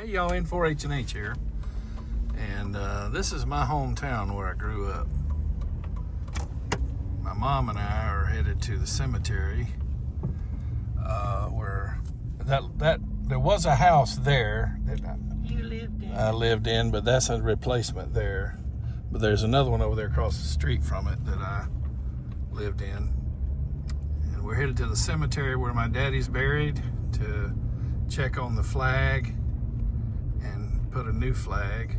Hey y'all, N4H&H here, and this is my hometown where I grew up. My mom and I are headed to the cemetery where there was a house there that I lived in, but that's a replacement there. But there's another one over there across the street from it that I lived in. And we're headed to the cemetery where my daddy's buried to check on the flag and put a new flag.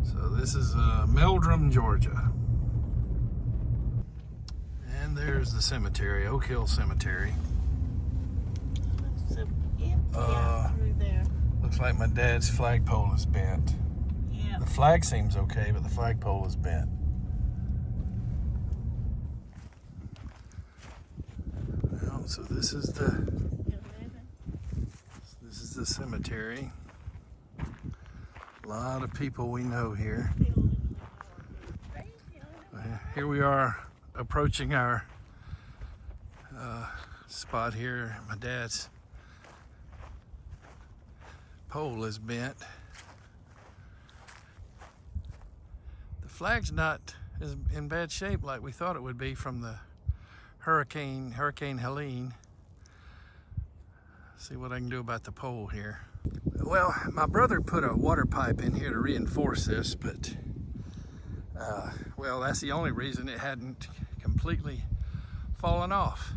So this is Meldrim, Georgia. And there's the cemetery, Oak Hill Cemetery. So empty out through there. Looks like my dad's flagpole is bent. Yeah. The flag seems okay, but the flagpole is bent. Well, so this is the cemetery. A lot of people we know here. Here we are approaching our spot here. My dad's pole is bent. The flag's not in bad shape like we thought it would be from the Hurricane Helene. See what I can do about the pole here. Well, my brother put a water pipe in here to reinforce this, but well, that's the only reason it hadn't completely fallen off.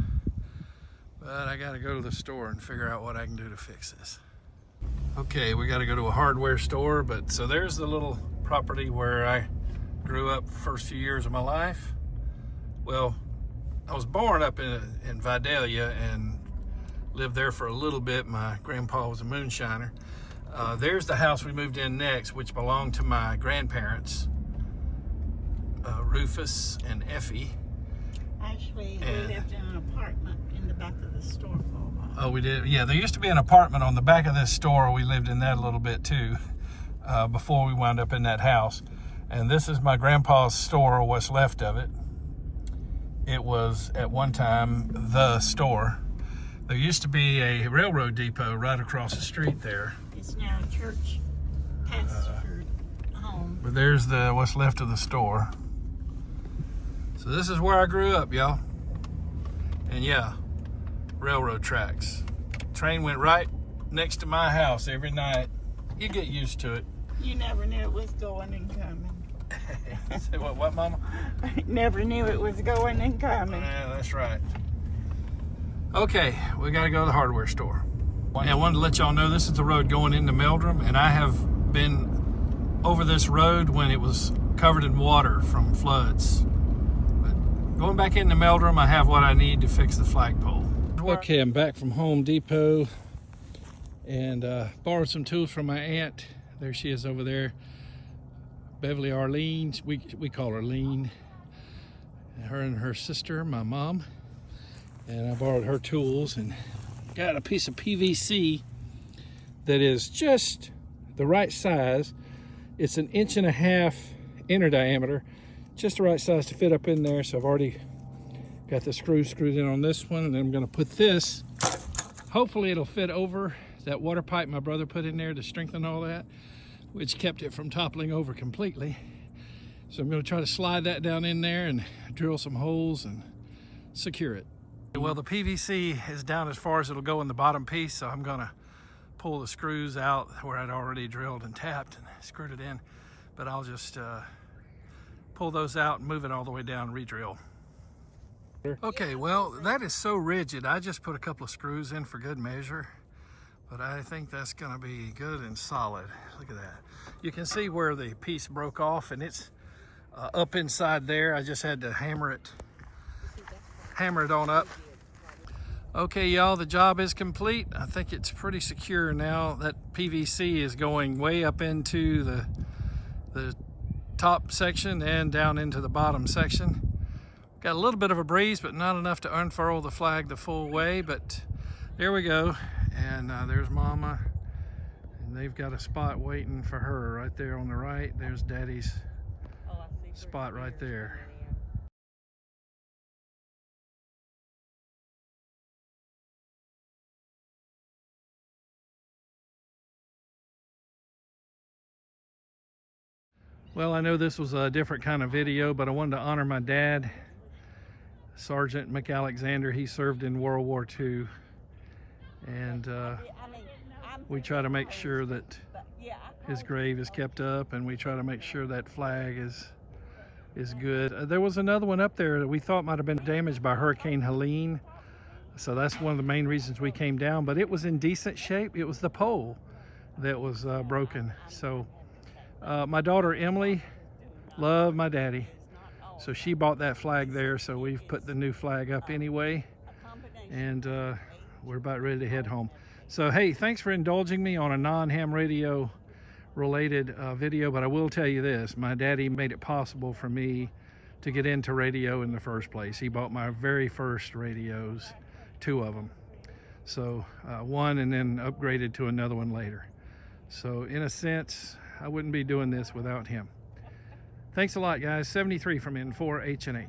But I gotta go to the store and figure out what I can do to fix this. Okay, we gotta go to a hardware store, but so there's the little property where I grew up the first few years of my life. Well, I was born up in Vidalia and lived there for a little bit. My grandpa was a moonshiner. There's the house we moved in next, which belonged to my grandparents, Rufus and Effie. Actually, we lived in an apartment in the back of the store for a while. Oh, we did? Yeah, there used to be an apartment on the back of this store. We lived in that a little bit too, before we wound up in that house. And this is my grandpa's store, what's left of it. It was at one time the store. There used to be a railroad depot right across the street there. It's now a church pastored home. But there's what's left of the store. So this is where I grew up, y'all. And yeah, railroad tracks. Train went right next to my house every night. You get used to it. You never knew it was going and coming. Say what, Mama? I never knew it was going and coming. Yeah, that's right. Okay, we gotta go to the hardware store. And I wanted to let y'all know this is the road going into Meldrim, and I have been over this road when it was covered in water from floods. But going back into Meldrim, I have what I need to fix the flagpole. Okay, I'm back from Home Depot and borrowed some tools from my aunt. There she is over there. Beverly Arlene, we call her Helene. Her and her sister, my mom. And I borrowed her tools and got a piece of PVC that is just the right size. It's 1.5 inches inner diameter, just the right size to fit up in there. So I've already got the screws screwed in on this one, and then I'm gonna put this, hopefully it'll fit over that water pipe my brother put in there to strengthen all that, which kept it from toppling over completely. So I'm gonna try to slide that down in there and drill some holes and secure it. Well, the PVC is down as far as it'll go in the bottom piece, so I'm gonna pull the screws out where I'd already drilled and tapped and screwed it in. But I'll just pull those out and move it all the way down and re-drill. Okay, well, that is so rigid. I just put a couple of screws in for good measure, but I think that's gonna be good and solid. Look at that. You can see where the piece broke off, and it's up inside there. I just had to hammer it on up. Okay, y'all, the job is complete. I think it's pretty secure now. That PVC is going way up into the top section and down into the bottom section. Got a little bit of a breeze, but not enough to unfurl the flag the full way, but there we go. And there's Mama, and they've got a spot waiting for her right there on the right. There's Daddy's spot right there. Well, I know this was a different kind of video, but I wanted to honor my dad, Sergeant McAlexander. He served in World War II, and we try to make sure that his grave is kept up, and we try to make sure that flag is good. There was another one up there that we thought might have been damaged by Hurricane Helene, so that's one of the main reasons we came down, but it was in decent shape. It was the pole that was broken. So my daughter Emily loved my daddy, so she bought that flag there, so we've put the new flag up anyway, and we're about ready to head home. So hey, thanks for indulging me on a non-ham radio related video, but I will tell you this: my daddy made it possible for me to get into radio in the first place. He bought my very first radios, 2 of them, so one, and then upgraded to another one later. So in a sense, I wouldn't be doing this without him. Thanks a lot, guys. 73 from N4 H&H.